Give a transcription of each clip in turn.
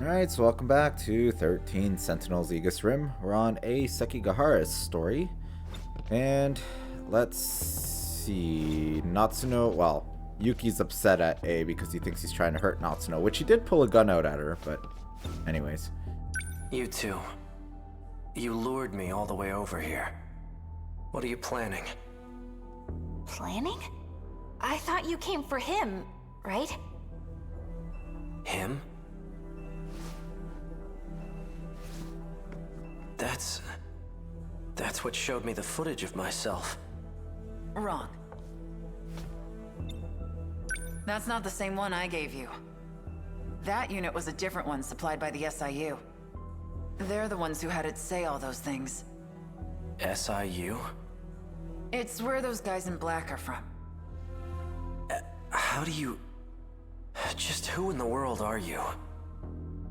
Alright, so welcome back to 13 Sentinels Aegis Rim. We're on a Sekigahara's story. And let's see. Natsuno, well, Yuki's upset at A because he thinks he's trying to hurt Natsuno, which he did pull a gun out at her, but anyways. You two. You lured me all the way over here. What are you planning? Planning? I thought you came for him, right? Him? That's what showed me the footage of myself. Wrong. That's not the same one I gave you. That unit was a different one supplied by the SIU. They're the ones who had it say all those things. SIU? It's where those guys in black are from. How do you... Just who in the world are you?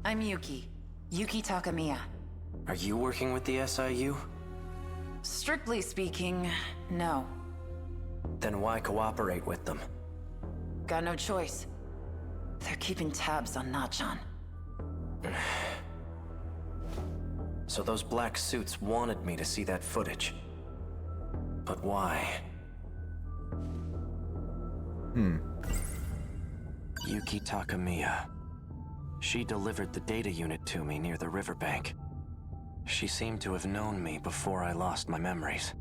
I'm Yuki. Yuki Takamiya. Are you working with the SIU? Strictly speaking, no. Then why cooperate with them? Got no choice. They're keeping tabs on Nachan. So those black suits wanted me to see that footage. But why? Yuki Takamiya. She delivered the data unit to me near the riverbank. She seemed to have known me before I lost my memories.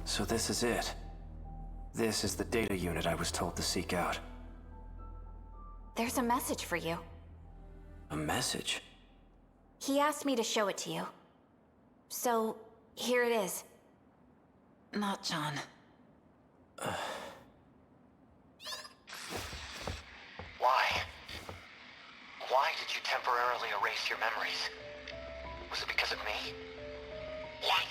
So this is it. This is the data unit I was told to seek out. There's a message for you. A message? He asked me to show it to you. So, here it is. Nachan. Why? Why did you temporarily erase your memories? Was it because of me? Yes.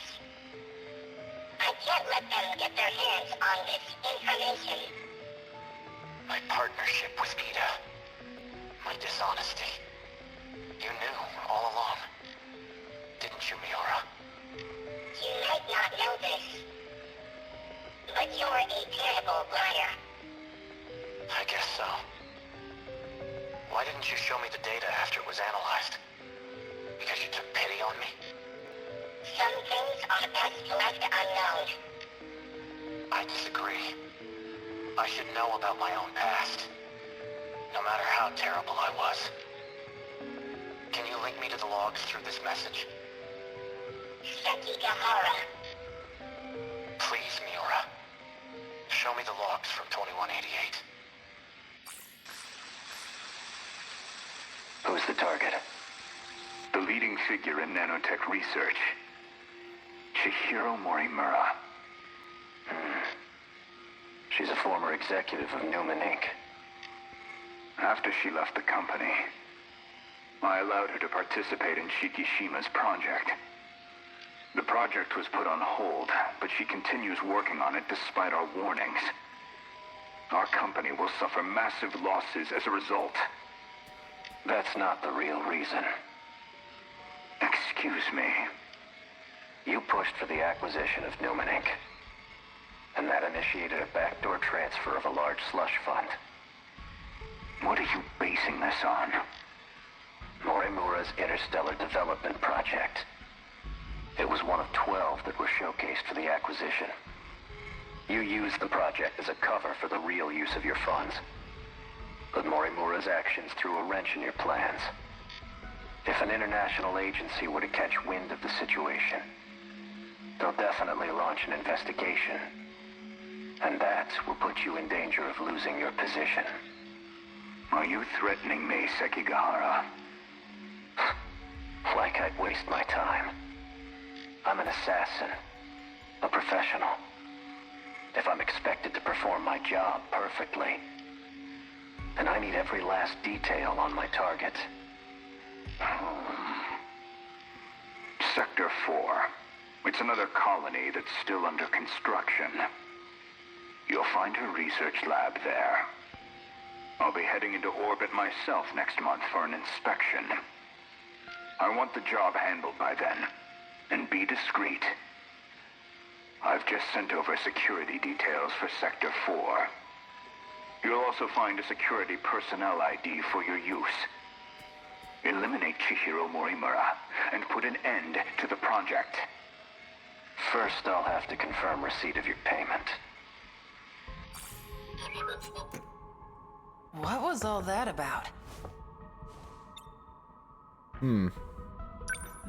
I can't let them get their hands on this information. My partnership with Ida. My dishonesty. You knew all along. Didn't you, Miura? You might not know this, but you're a terrible liar. I guess so. Why didn't you show me the data after it was analyzed? Because you took pity on me? Some things are best left unknown. I disagree. I should know about my own past. No matter how terrible I was. Can you link me to the logs through this message? Sekigahara. Please, Miura. Show me the logs from 2188. Who's the target? The leading figure in nanotech research. Chihiro Morimura. She's a former executive of Newman Inc. After she left the company, I allowed her to participate in Shikishima's project. The project was put on hold, but she continues working on it despite our warnings. Our company will suffer massive losses as a result. That's not the real reason. Excuse me. You pushed for the acquisition of Newman Inc. And that initiated a backdoor transfer of a large slush fund. What are you basing this on? Morimura's Interstellar Development Project. It was one of 12 that were showcased for the acquisition. You used the project as a cover for the real use of your funds. But Morimura's actions threw a wrench in your plans. If an international agency were to catch wind of the situation, they'll definitely launch an investigation. And that will put you in danger of losing your position. Are you threatening me, Sekigahara? Like I'd waste my time. I'm an assassin. A professional. If I'm expected to perform my job perfectly, then I need every last detail on my target. Sector 4. It's another colony that's still under construction. You'll find her research lab there. I'll be heading into orbit myself next month for an inspection. I want the job handled by then, and be discreet. I've just sent over security details for Sector 4. You'll also find a security personnel ID for your use. Eliminate Chihiro Morimura and put an end to the project. First, I'll have to confirm receipt of your payment. What was all that about?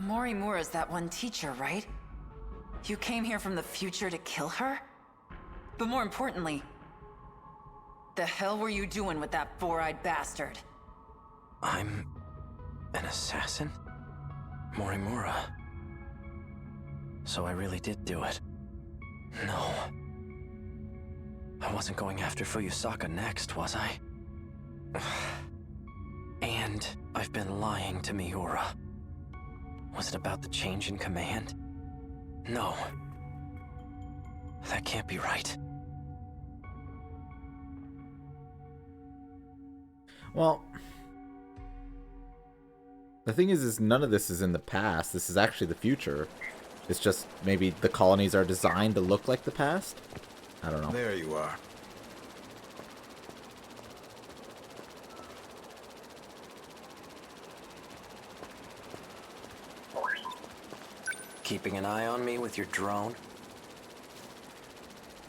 Morimura's that one teacher, right? You came here from the future to kill her? But more importantly, the hell were you doing with that four-eyed bastard? I'm an assassin? Morimura. So I really did do it. No. I wasn't going after Fuyusaka next, was I? And I've been lying to Miura. Was it about the change in command? No. That can't be right. Well, the thing is none of this is in the past. This is actually the future. It's just maybe the colonies are designed to look like the past? I don't know. There you are. Keeping an eye on me with your drone?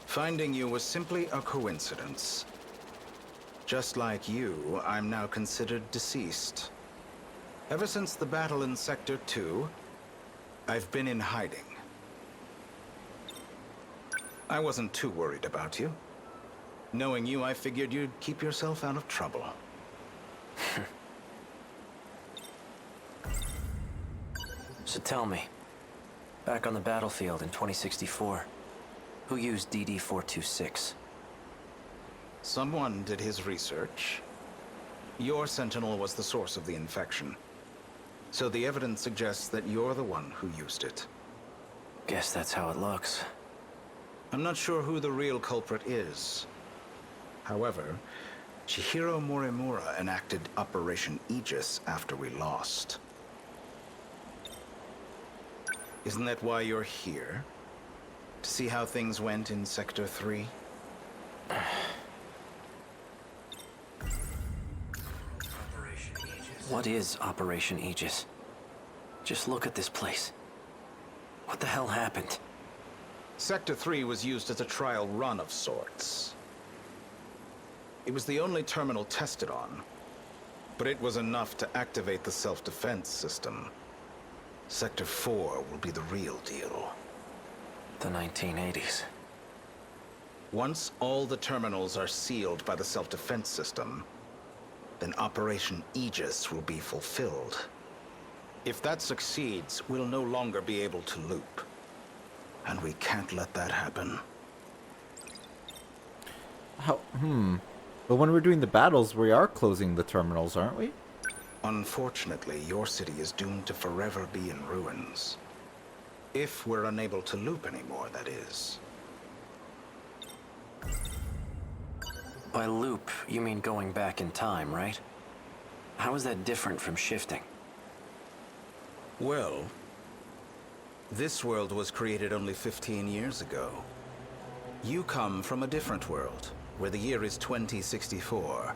Finding you was simply a coincidence. Just like you, I'm now considered deceased. Ever since the battle in Sector 2, I've been in hiding. I wasn't too worried about you. Knowing you, I figured you'd keep yourself out of trouble. So tell me, back on the battlefield in 2064, who used DD-426? Someone did his research. Your Sentinel was the source of the infection. So the evidence suggests that you're the one who used it. Guess that's how it looks. I'm not sure who the real culprit is. However, Chihiro Morimura enacted Operation Aegis after we lost. Isn't that why you're here? To see how things went in Sector 3? What is Operation Aegis? Just look at this place. What the hell happened? Sector 3 was used as a trial run of sorts. It was the only terminal tested on, but it was enough to activate the self-defense system. Sector 4 will be the real deal. The 1980s. Once all the terminals are sealed by the self-defense system, then Operation Aegis will be fulfilled. If that succeeds, we'll no longer be able to loop. And we can't let that happen. But when we're doing the battles, we are closing the terminals, aren't we? Unfortunately, your city is doomed to forever be in ruins. If we're unable to loop anymore, that is. By loop, you mean going back in time, right? How is that different from shifting? Well, this world was created only 15 years ago. You come from a different world, where the year is 2064.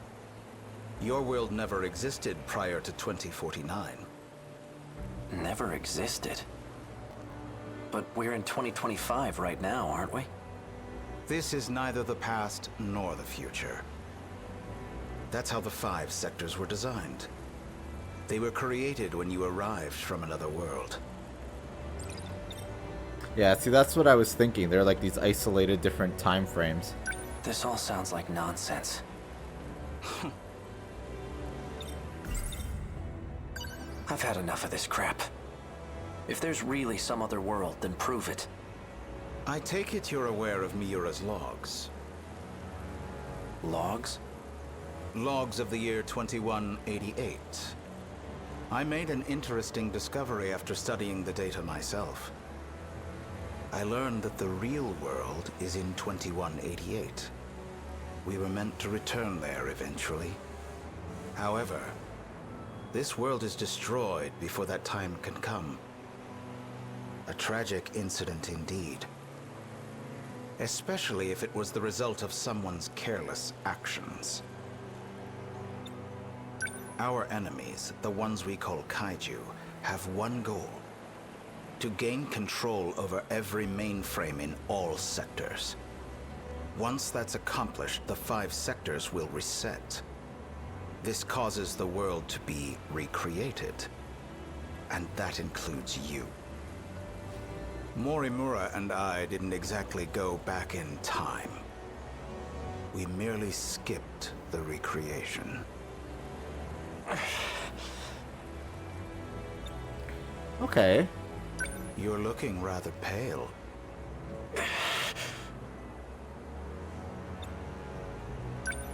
Your world never existed prior to 2049. Never existed. But we're in 2025 right now, aren't we? This is neither the past nor the future. That's how the 5 sectors were designed. They were created when you arrived from another world. Yeah, see, that's what I was thinking. They're like these isolated different time frames. This all sounds like nonsense. I've had enough of this crap. If there's really some other world, then prove it. I take it you're aware of Miura's logs. Logs? Logs of the year 2188. I made an interesting discovery after studying the data myself. I learned that the real world is in 2188. We were meant to return there eventually. However, this world is destroyed before that time can come. A tragic incident indeed. especially if it was the result of someone's careless actions. Our enemies, the ones we call kaiju, have one goal: to gain control over every mainframe in all sectors. Once that's accomplished, the 5 sectors will reset. This causes the world to be recreated, and that includes you. Morimura and I didn't exactly go back in time. We merely skipped the recreation. Okay. You're looking rather pale.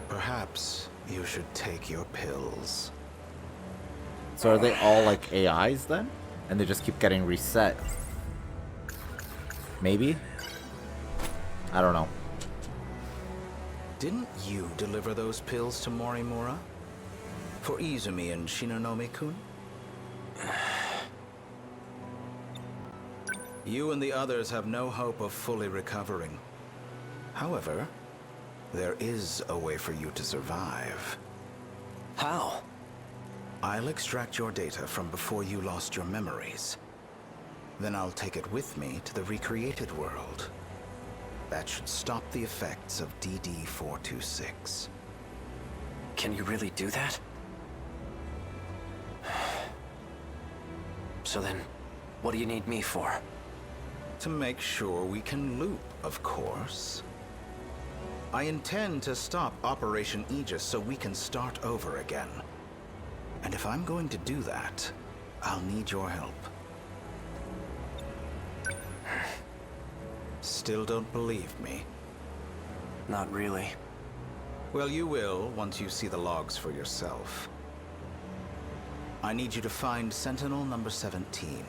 Perhaps you should take your pills. So are they all like AIs then? And they just keep getting reset? Maybe? I don't know. Didn't you deliver those pills to Morimura? For Izumi and Shinonome-kun? You and the others have no hope of fully recovering. However, there is a way for you to survive. How? I'll extract your data from before you lost your memories. Then I'll take it with me to the recreated world. That should stop the effects of DD-426. Can you really do that? So then, what do you need me for? To make sure we can loop, of course. I intend to stop Operation Aegis so we can start over again. And if I'm going to do that, I'll need your help. Still don't believe me? Not really. Well, you will once you see the logs for yourself. I need you to find Sentinel number 17.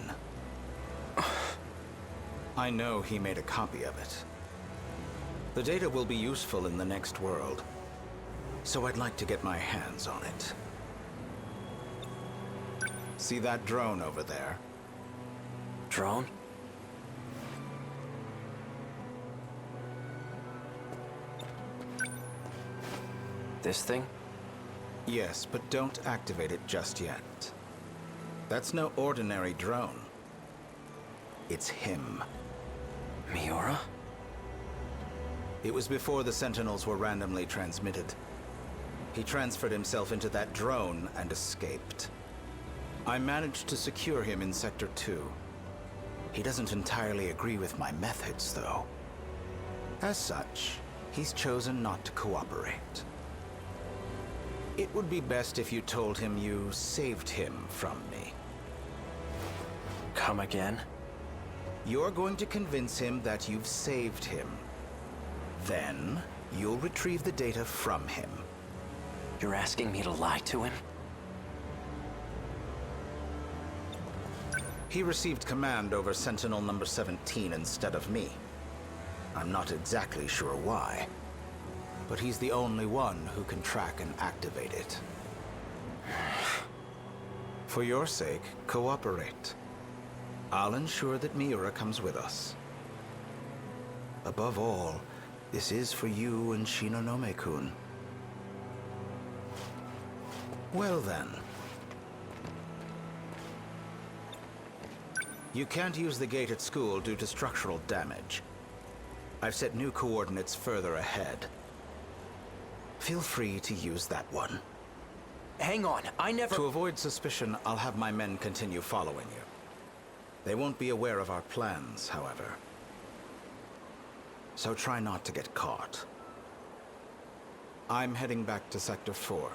I know he made a copy of it. The data will be useful in the next world, so I'd like to get my hands on it. See that drone over there? Drone? This thing? Yes, but don't activate it just yet. That's no ordinary drone. It's him. Miura? It was before the Sentinels were randomly transmitted. He transferred himself into that drone and escaped. I managed to secure him in Sector 2. He doesn't entirely agree with my methods, though. As such, he's chosen not to cooperate. It would be best if you told him you saved him from me. Come again? You're going to convince him that you've saved him. Then, you'll retrieve the data from him. You're asking me to lie to him? He received command over Sentinel number 17 instead of me. I'm not exactly sure why, but he's the only one who can track and activate it. For your sake, cooperate. I'll ensure that Miura comes with us. Above all, this is for you and Shinonome-kun. Well then. You can't use the gate at school due to structural damage. I've set new coordinates further ahead. Feel free to use that one. Hang on, I never... To avoid suspicion, I'll have my men continue following you. They won't be aware of our plans, however. So try not to get caught. I'm heading back to Sector 4.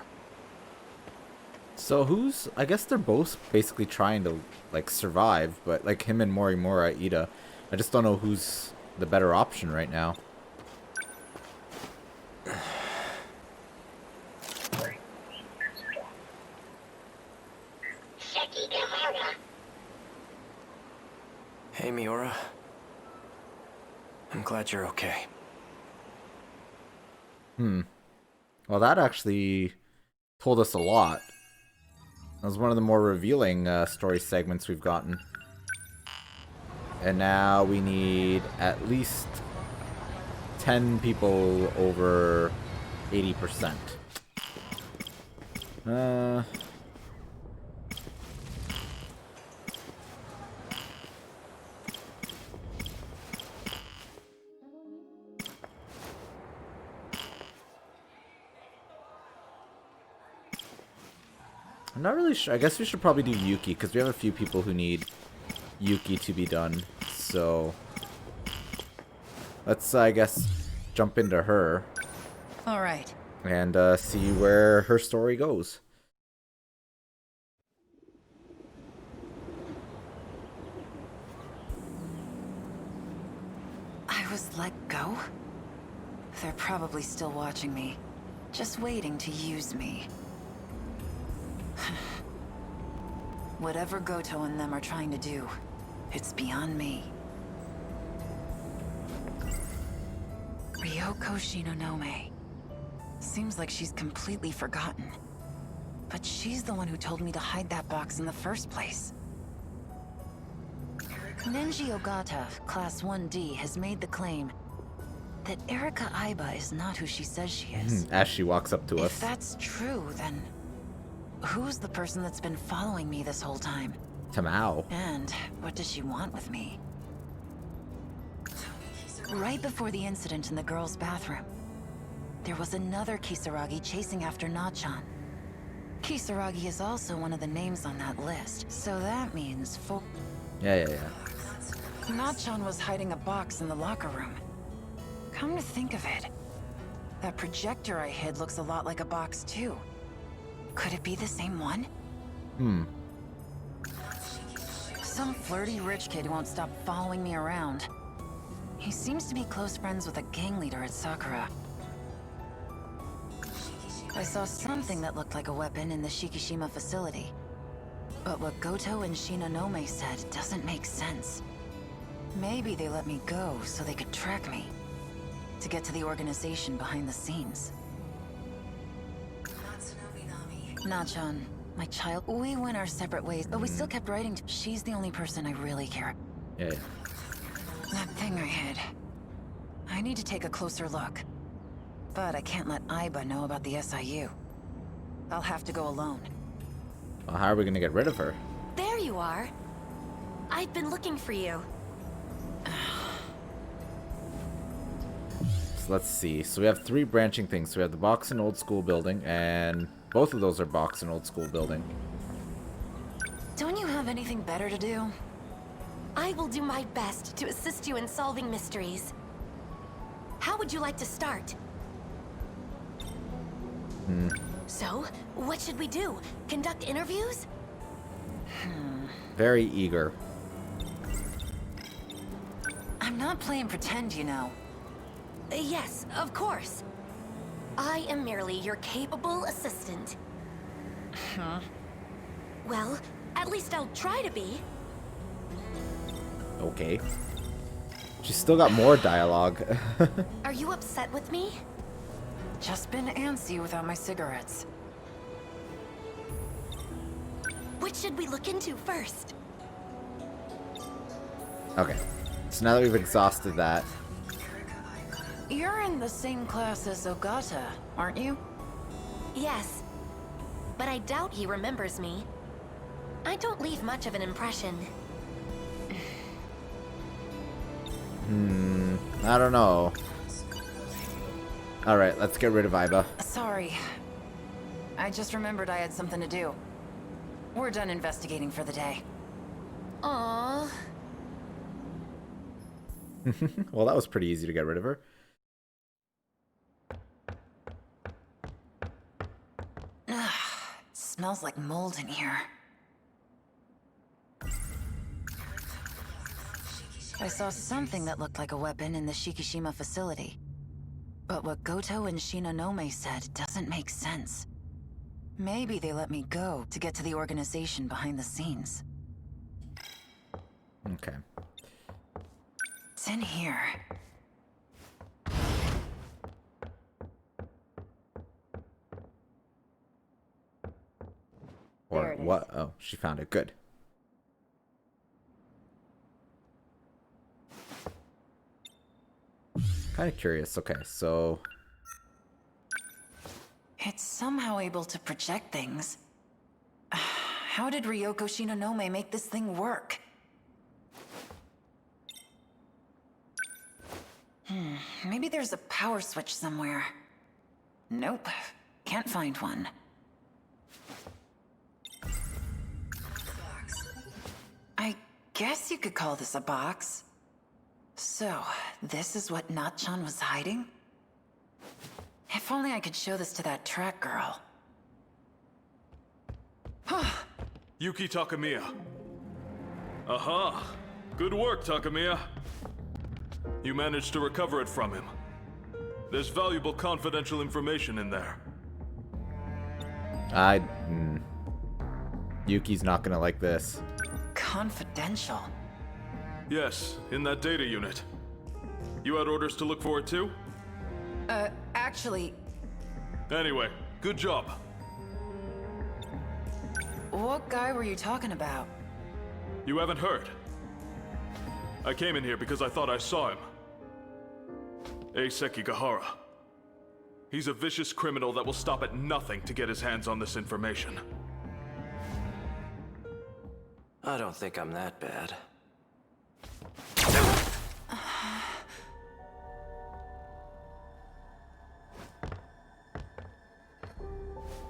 So who's... I guess they're both basically trying to, like, survive, but, like, him and Morimura, Ida. I just don't know who's the better option right now. Hey, Miura. I'm glad you're okay. Well, that actually told us a lot. That was one of the more revealing story segments we've gotten. And now we need at least 10 people over 80%. I'm not really sure. I guess we should probably do Yuki, because we have a few people who need Yuki to be done. So let's, I guess, jump into her. All right. And see where her story goes. I was let go? They're probably still watching me. Just waiting to use me. Whatever Goto and them are trying to do, it's beyond me. Ryoko Shinonome. Seems like she's completely forgotten. But she's the one who told me to hide that box in the first place. Nenji Ogata, Class 1D, has made the claim that Erika Aiba is not who she says she is. As she walks up to us. If that's true, then who's the person that's been following me this whole time? Tamao. And what does she want with me? Right before the incident in the girls' bathroom, there was another Kisaragi chasing after Nachan. Kisaragi is also one of the names on that list, so that means Yeah. Nachan was hiding a box in the locker room. Come to think of it, that projector I hid looks a lot like a box too. Could it be the same one? Some flirty rich kid who won't stop following me around. He seems to be close friends with a gang leader at Sakura. I saw something that looked like a weapon in the Shikishima facility. But what Goto and Shinonome said doesn't make sense. Maybe they let me go so they could track me. To get to the organization behind the scenes. Nachan, my child, we went our separate ways, but we still kept writing to. She's the only person I really care. Yeah. That thing I hid. I need to take a closer look. But I can't let Aiba know about the SIU. I'll have to go alone. Well, how are we gonna get rid of her? There you are. I've been looking for you. So let's see. So we have 3 branching things. So we have the box and old school building, and both of those are box and old school building. Don't you have anything better to do? I will do my best to assist you in solving mysteries. How would you like to start? So, what should we do? Conduct interviews? Very eager. I'm not playing pretend, you know. Yes, of course. I am merely your capable assistant. Well, at least I'll try to be. Okay. She's still got more dialogue. Are you upset with me? Just been antsy without my cigarettes. Which should we look into first? Okay. So now that we've exhausted that. You're in the same class as Ogata, aren't you? Yes. But I doubt he remembers me. I don't leave much of an impression. I don't know. Alright, let's get rid of Aiba. Sorry. I just remembered I had something to do. We're done investigating for the day. Aww. Well, that was pretty easy to get rid of her. Smells like mold in here. I saw something that looked like a weapon in the Shikishima facility. But what Goto and Shinonome said doesn't make sense. Maybe they let me go to get to the organization behind the scenes. Okay. It's in here. Or what? Oh, she found it. Good. kind of curious. Okay, so It's somehow able to project things. How did Ryoko Shinonome make this thing work? Maybe there's a power switch somewhere. Nope, can't find one. I guess you could call this a box. So, this is what Natchan was hiding? If only I could show this to that track girl. Yuki Takamiya. Aha! Good work, Takamiya. You managed to recover it from him. There's valuable confidential information in there. Yuki's not gonna like this. Confidential? Yes, in that data unit. You had orders to look for it too? Actually, Anyway, good job. what guy were you talking about? You haven't heard. I came in here because I thought I saw him. Sekigahara. He's a vicious criminal that will stop at nothing to get his hands on this information. I don't think I'm that bad.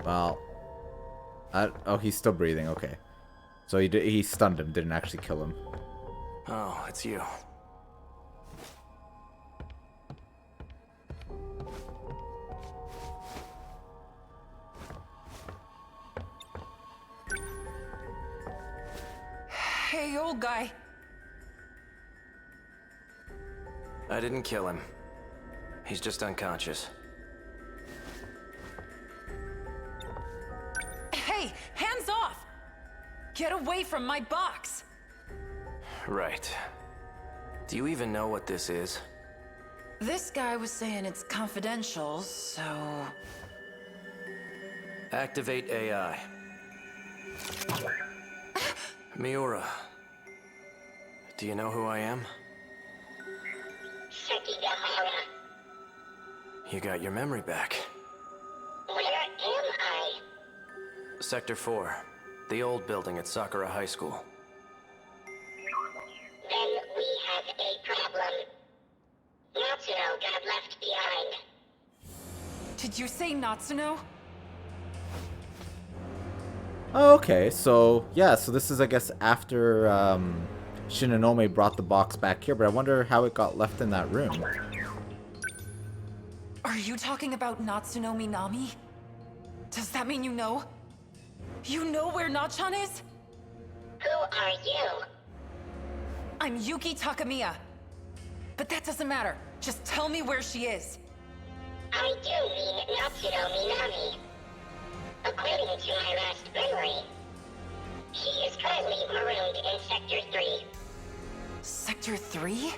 Well, oh, he's still breathing. Okay, so he stunned him, didn't actually kill him. Oh, it's you. Hey, old guy. I didn't kill him. He's just unconscious. Hey, hands off! Get away from my box! Right. Do you even know what this is? This guy was saying it's confidential, so... Activate AI. Miura. Do you know who I am? Sekigahara. You got your memory back. Where am I? Sector 4. The old building at Sakura High School. Then we have a problem. Natsuno got left behind. Did you say Natsuno? Oh, okay, so yeah, so this is, I guess, after Shinonome brought the box back here, but I wonder how it got left in that room. Are you talking about Natsuno Minami? Does that mean you know? You know where Natchan is? Who are you? I'm Yuki Takamiya. But that doesn't matter. Just tell me where she is. I do mean Natsuno Minami. According to my last memory, she is currently marooned in Sector 3. Sector 3?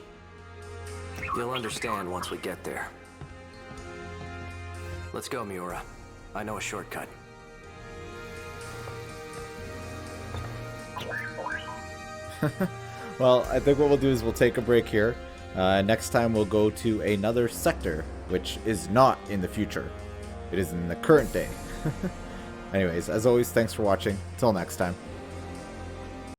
You'll understand once we get there. Let's go, Miura. I know a shortcut. Well, I think what we'll do is we'll take a break here. Next time we'll go to another sector, which is not in the future. It is in the current day. Anyways, as always, thanks for watching. Till next time.